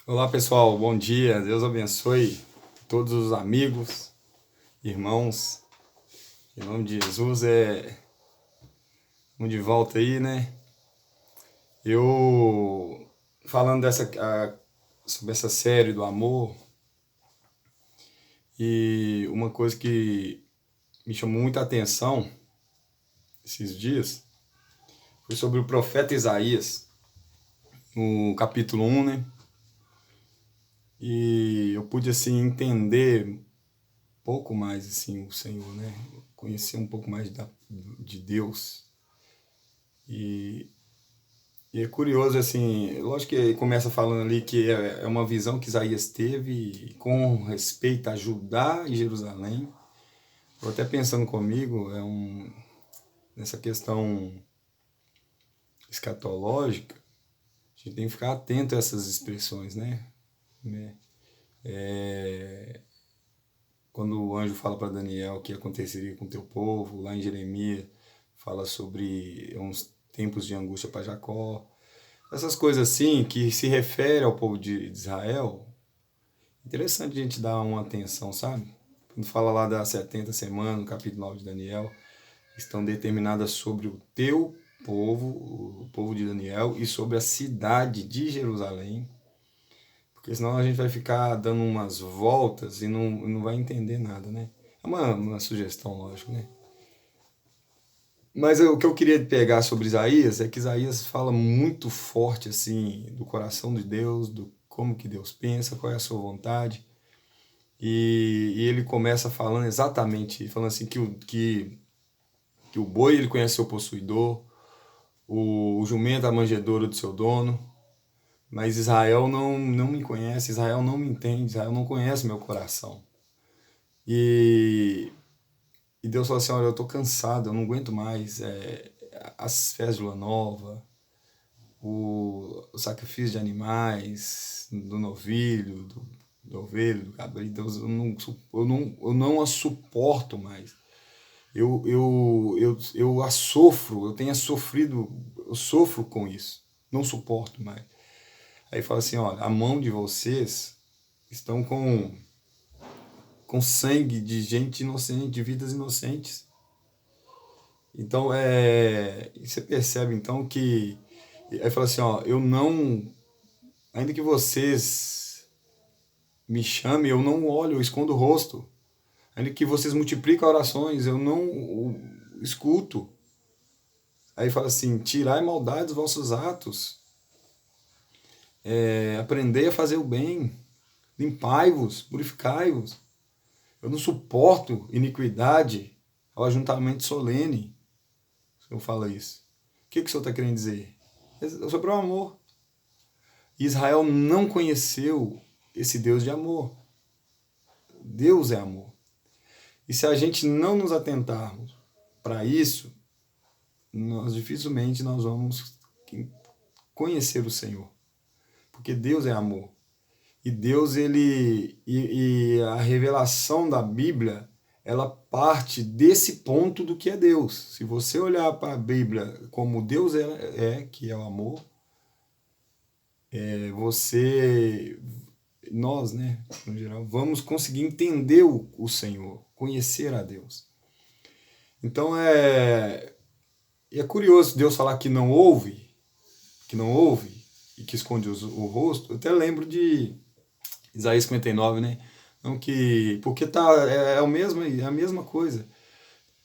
Olá pessoal, bom dia, Deus abençoe todos os amigos, irmãos, em nome de Jesus, vamos de volta aí, né? Eu, falando sobre essa série do amor, e uma coisa que me chamou muita atenção esses dias, foi sobre o profeta Isaías, no capítulo 1, né? E eu pude, assim, entender um pouco mais, assim, o Senhor, né? Conhecer um pouco mais de Deus. E, e é curioso, assim, lógico que ele começa falando ali que é uma visão que Isaías teve com respeito a Judá e Jerusalém. Estou até pensando comigo, nessa questão escatológica, a gente tem que ficar atento a essas expressões, né? Quando o anjo fala para Daniel o que aconteceria com o teu povo, lá em Jeremias fala sobre uns tempos de angústia para Jacó. Essas coisas assim que se refere ao povo de Israel, interessante a gente dar uma atenção, sabe? Quando fala lá das 70 semanas, no capítulo 9 de Daniel, estão determinadas sobre o teu povo, o povo de Daniel, e sobre a cidade de Jerusalém, porque senão a gente vai ficar dando umas voltas e não vai entender nada, né? É uma sugestão, lógico, né? Mas o que eu queria pegar sobre Isaías é que Isaías fala muito forte assim do coração de Deus, do como que Deus pensa, qual é a sua vontade. E ele começa falando exatamente, falando assim que o boi ele conhece seu possuidor, o jumento a manjedoura do seu dono, mas Israel não me conhece, Israel não me entende, Israel não conhece meu coração. E, e Deus falou assim, olha, eu estou cansado, eu não aguento mais as festas de lua nova, o sacrifício de animais, do novilho, do ovelho, do cabrito, eu não a suporto mais. Eu a sofro, eu tenho sofrido, eu sofro com isso, não suporto mais. Aí fala assim, olha, a mão de vocês estão com sangue de gente inocente, de vidas inocentes. Então, você percebe então que, aí fala assim, ó, eu não, ainda que vocês me chamem, eu não olho, eu escondo o rosto. Ainda que vocês multipliquem orações, eu não escuto. Aí fala assim, tirai maldade dos vossos atos, aprendei a fazer o bem, limpai-vos, purificai-vos. Eu não suporto iniquidade ao ajuntamento solene. O Senhor fala isso. O que o Senhor está querendo dizer? É sobre o amor. Israel não conheceu esse Deus de amor. Deus é amor. E se a gente não nos atentarmos para isso, dificilmente nós vamos conhecer o Senhor. Porque Deus é amor. E Deus, e a revelação da Bíblia, ela parte desse ponto do que é Deus. Se você olhar para a Bíblia como Deus que é o amor, nós, né, no geral, vamos conseguir entender o Senhor, conhecer a Deus. Então é curioso Deus falar que não ouve, e que esconde o rosto. Eu até lembro de Isaías 59, né? Não porque é a mesma coisa.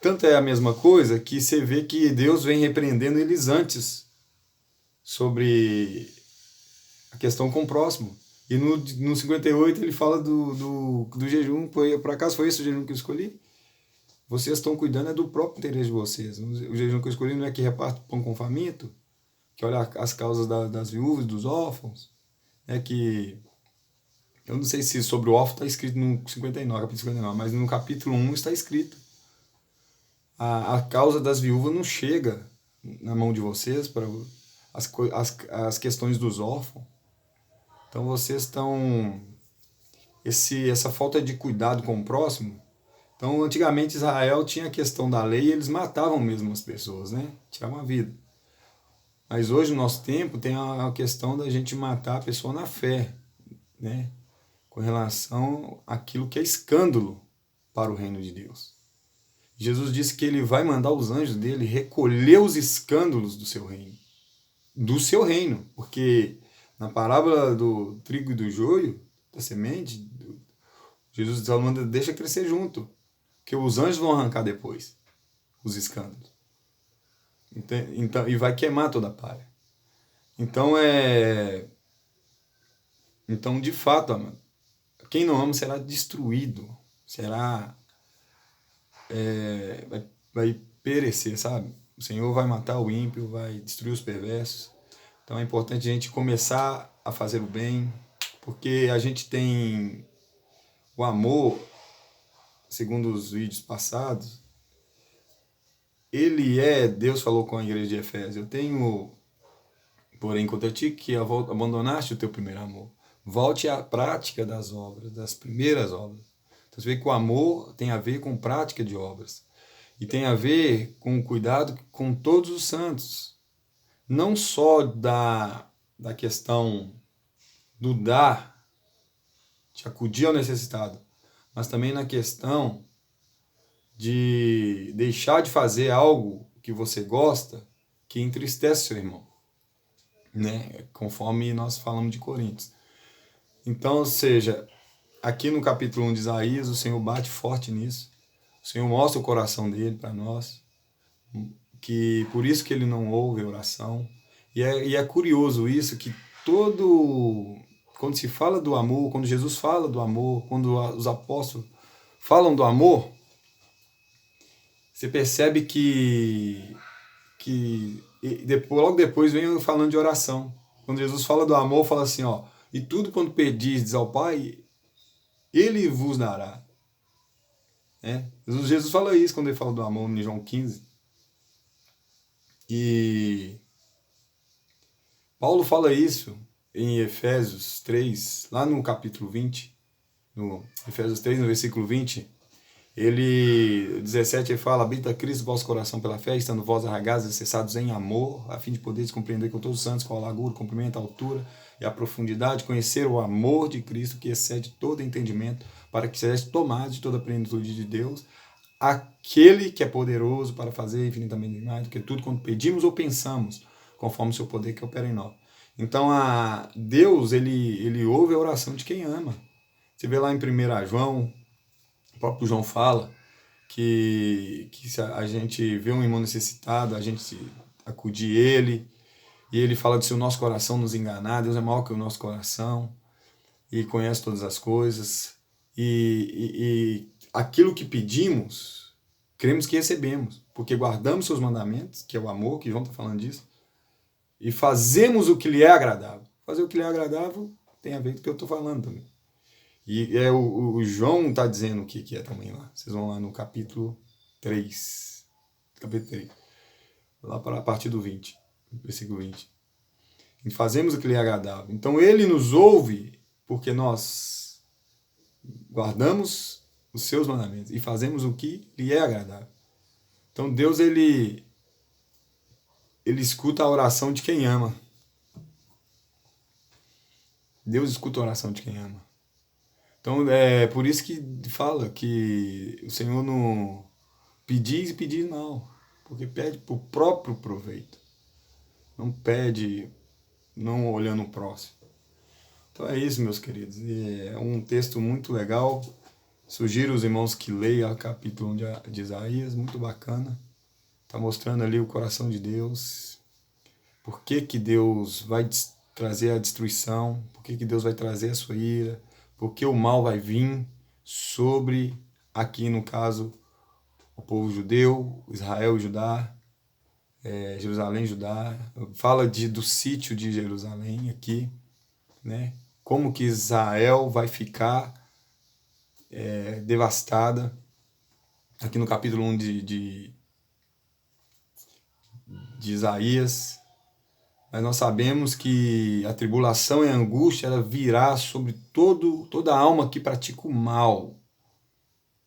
Tanto é a mesma coisa que você vê que Deus vem repreendendo eles antes sobre a questão com o próximo. E no 58 ele fala do jejum, por acaso foi esse o jejum que eu escolhi? Vocês estão cuidando do próprio interesse de vocês. O jejum que eu escolhi não é que reparte pão com faminto, que olha as causas das viúvas, dos órfãos, que eu não sei se sobre o órfão está escrito no 59, capítulo 59, mas no capítulo 1 está escrito. A causa das viúvas não chega na mão de vocês para as questões dos órfãos. Então vocês estão... essa falta de cuidado com o próximo. Então, antigamente Israel tinha a questão da lei e eles matavam mesmo as pessoas, né? Tiravam a vida. Mas hoje, no nosso tempo, tem a questão da gente matar a pessoa na fé. né? Com relação àquilo que é escândalo para o reino de Deus. Jesus disse que ele vai mandar os anjos dele recolher os escândalos do seu reino. Do seu reino. Porque na parábola do trigo e do joio, da semente, Jesus manda, deixa crescer junto. Que os anjos vão arrancar depois os escândalos. Então, e vai queimar toda a palha. Então, de fato, amado, quem não ama será destruído. Vai perecer, sabe? O Senhor vai matar o ímpio, vai destruir os perversos. Então é importante a gente começar a fazer o bem, porque a gente tem o amor, segundo os vídeos passados, Deus falou com a igreja de Efésios, eu tenho, porém, contra ti que abandonaste o teu primeiro amor. Volte à prática das obras, das primeiras obras. Então você vê que o amor tem a ver com prática de obras. E tem a ver com o cuidado com todos os santos. Não só da questão do dar, de acudir ao necessitado, mas também na questão de deixar de fazer algo que você gosta que entristece seu irmão, né? Conforme nós falamos de Coríntios. Então, ou seja, aqui no capítulo 1 de Isaías, o Senhor bate forte nisso. O Senhor mostra o coração dele para nós, que por isso que ele não ouve a oração. E é curioso isso, que quando se fala do amor, quando Jesus fala do amor, quando os apóstolos falam do amor, você percebe que logo depois vem falando de oração. Quando Jesus fala do amor, fala assim, ó, e tudo quando pedis ao Pai, Ele vos dará. Jesus fala isso quando ele fala do amor em João 15. E Paulo fala isso em Efésios 3, lá no capítulo 20, no Efésios 3, no versículo 20, 17, ele fala, habita Cristo no vosso coração pela fé, estando vós arraigados e alicerçados em amor, a fim de poderes compreender com todos os santos qual a largura, o comprimento, a altura e a profundidade, conhecer o amor de Cristo que excede todo entendimento, para que sejais tomados de toda a plenitude de Deus, aquele que é poderoso para fazer infinitamente mais do que tudo quanto pedimos ou pensamos, conforme o seu poder que opera em nós. Então, Deus, ele ouve a oração de quem ama. Você vê lá em 1 João, o próprio João fala que se a gente vê um irmão necessitado, a gente acudir ele, e ele fala de se o nosso coração nos enganar, Deus é maior que o nosso coração, e conhece todas as coisas, e aquilo que pedimos, cremos que recebemos, porque guardamos seus mandamentos, que é o amor, que João está falando disso, e fazemos o que lhe é agradável. Fazer o que lhe é agradável tem a ver com o que eu estou falando também. E o João está dizendo o que é também lá. Vocês vão lá no capítulo 3. Capítulo 3. Lá para a partir do 20. Versículo 20. E fazemos o que lhe é agradável. Então ele nos ouve porque nós guardamos os seus mandamentos e fazemos o que lhe é agradável. Então Deus, ele escuta a oração de quem ama. Deus escuta a oração de quem ama. Então é por isso que fala que o Senhor não pedis não, porque pede para o próprio proveito. Não pede não olhando o próximo. Então é isso, meus queridos. É um texto muito legal. Sugiro os irmãos que leiam o capítulo de Isaías, muito bacana. Está mostrando ali o coração de Deus. Por que Deus vai trazer a destruição? Por que Deus vai trazer a sua ira? Porque o mal vai vir sobre, aqui no caso, o povo judeu, Israel e Judá, Jerusalém e Judá. Fala do sítio de Jerusalém aqui, né? Como que Israel vai ficar devastada. Aqui no capítulo 1 de Isaías. Mas nós sabemos que a tribulação e a angústia ela virá sobre toda a alma que pratica o mal.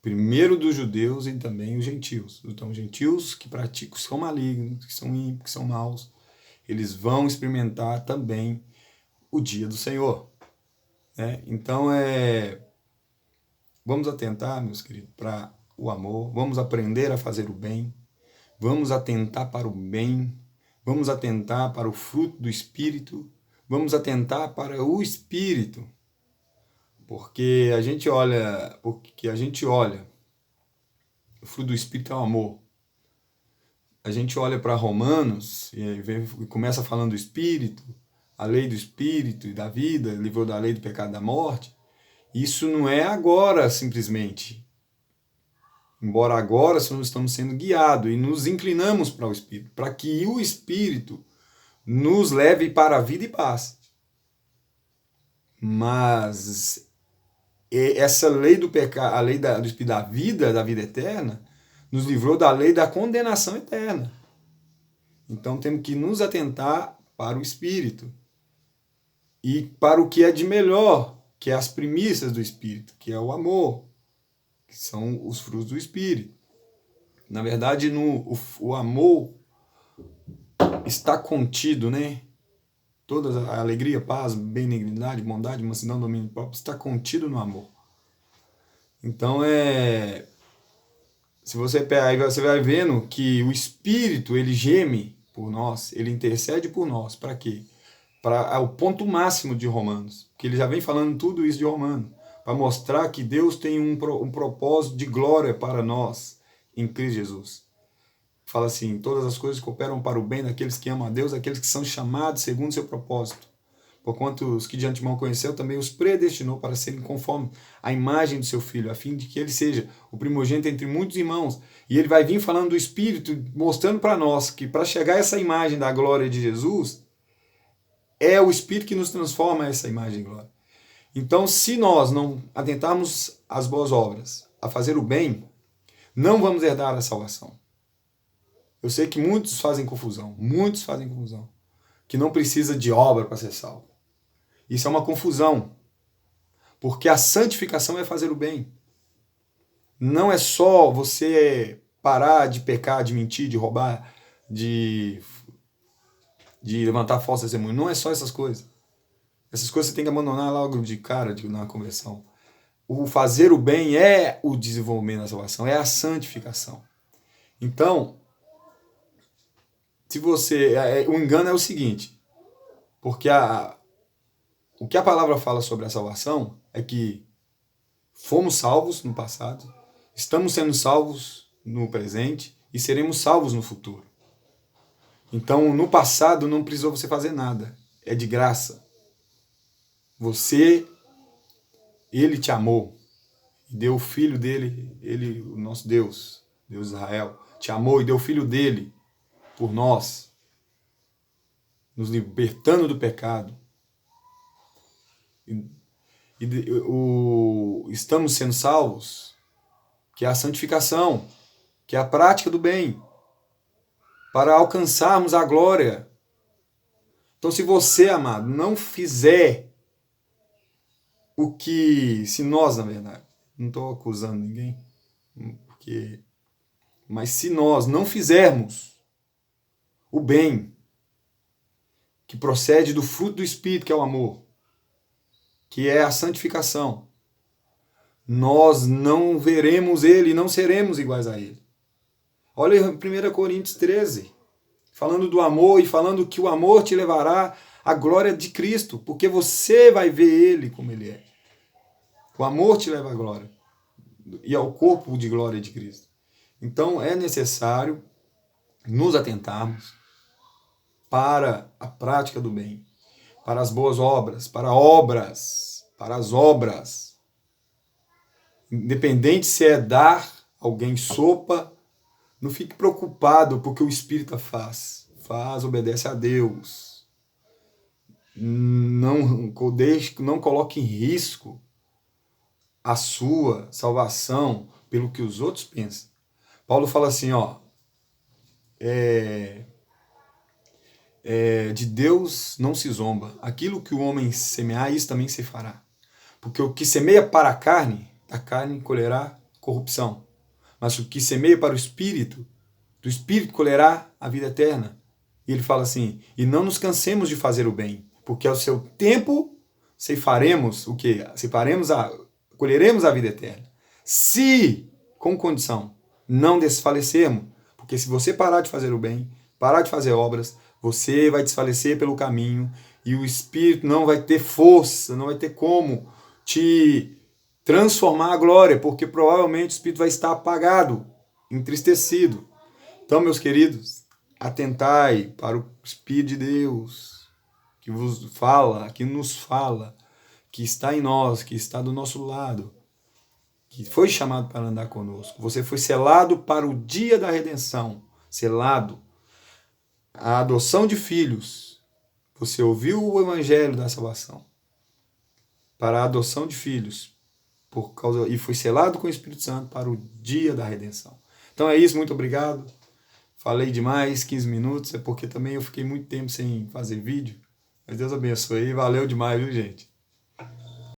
Primeiro dos judeus e também os gentios. Então, os gentios que praticam, são malignos, que são ímpios, que são maus, eles vão experimentar também o dia do Senhor. né? Então, vamos atentar, meus queridos, para o amor, vamos aprender a fazer o bem, vamos atentar para o bem, vamos atentar para o fruto do Espírito, vamos atentar para o Espírito, porque a gente olha, o fruto do Espírito é o amor. A gente olha para Romanos e começa falando do Espírito, a lei do Espírito e da vida, livrou da lei do pecado e da morte. Isso não é agora, simplesmente. Embora agora nós estamos sendo guiados e nos inclinamos para o Espírito, para que o Espírito nos leve para a vida e paz. Mas essa lei do pecado, a lei do Espírito da vida eterna, nos livrou da lei da condenação eterna. Então temos que nos atentar para o Espírito e para o que é de melhor, que é as primícias do Espírito, que é o amor, que são os frutos do Espírito. Na verdade, o amor está contido, né? Toda a alegria, paz, benignidade, bondade, mansidão, domínio próprio está contido no amor. Então, se você pegar, você vai vendo que o Espírito, ele geme por nós, ele intercede por nós. Para quê? Para o ponto máximo de Romanos, que ele já vem falando tudo isso de Romanos, para mostrar que Deus tem um propósito de glória para nós em Cristo Jesus. Fala assim, todas as coisas cooperam para o bem daqueles que amam a Deus, aqueles que são chamados segundo seu propósito. Porquanto os que de antemão conheceu, também os predestinou para serem conforme a imagem do seu Filho, a fim de que ele seja o primogênito entre muitos irmãos. E ele vai vir falando do Espírito, mostrando para nós que para chegar a essa imagem da glória de Jesus, é o Espírito que nos transforma a essa imagem de glória. Então, se nós não atentarmos às boas obras, a fazer o bem, não vamos herdar a salvação. Eu sei que muitos fazem confusão, que não precisa de obra para ser salvo. Isso é uma confusão, porque a santificação é fazer o bem. Não é só você parar de pecar, de mentir, de roubar, de levantar falsa testemunha. Não é só essas coisas. Essas coisas você tem que abandonar logo de cara na conversão. O fazer o bem é o desenvolvimento da salvação, é a santificação. Então, se você... o engano é o seguinte, porque o que a palavra fala sobre a salvação é que fomos salvos no passado, estamos sendo salvos no presente e seremos salvos no futuro. Então, no passado não precisou você fazer nada, é de graça. Ele te amou e deu o filho dele, ele, o nosso Deus, Deus de Israel, te amou e deu o filho dele por nós, nos libertando do pecado. Estamos sendo salvos, que é a santificação, que é a prática do bem, para alcançarmos a glória. Então, se você, amado, não fizer o que, se nós, na verdade, não estou acusando ninguém, mas se nós não fizermos o bem, que procede do fruto do Espírito, que é o amor, que é a santificação, nós não veremos ele e não seremos iguais a ele. Olha 1 Coríntios 13, falando do amor e falando que o amor te levará à glória de Cristo, porque você vai ver ele como ele é. O amor te leva à glória e ao corpo de glória de Cristo. Então é necessário nos atentarmos para a prática do bem, para as boas obras, para as obras. Independente se é dar alguém sopa, não fique preocupado porque o Espírito faz, obedece a Deus. Não coloque em risco a sua salvação pelo que os outros pensam. Paulo fala assim, de Deus não se zomba. Aquilo que o homem semear, isso também se fará. Porque o que semeia para a carne, da carne colherá corrupção. Mas o que semeia para o Espírito, do Espírito colherá a vida eterna. E ele fala assim, e não nos cansemos de fazer o bem, porque ao seu tempo ceifaremos o quê? Colheremos a vida eterna. Se, com condição, não desfalecermos, porque se você parar de fazer o bem, parar de fazer obras, você vai desfalecer pelo caminho e o Espírito não vai ter força, não vai ter como te transformar a glória, porque provavelmente o Espírito vai estar apagado, entristecido. Então, meus queridos, atentai para o Espírito de Deus, que vos fala, que nos fala, que está em nós, que está do nosso lado, que foi chamado para andar conosco. Você foi selado para o dia da redenção, selado. A adoção de filhos. Você ouviu o evangelho da salvação para a adoção de filhos e foi selado com o Espírito Santo para o dia da redenção. Então é isso, muito obrigado. Falei demais, 15 minutos, é porque também eu fiquei muito tempo sem fazer vídeo. Mas Deus abençoe e valeu demais, viu, gente?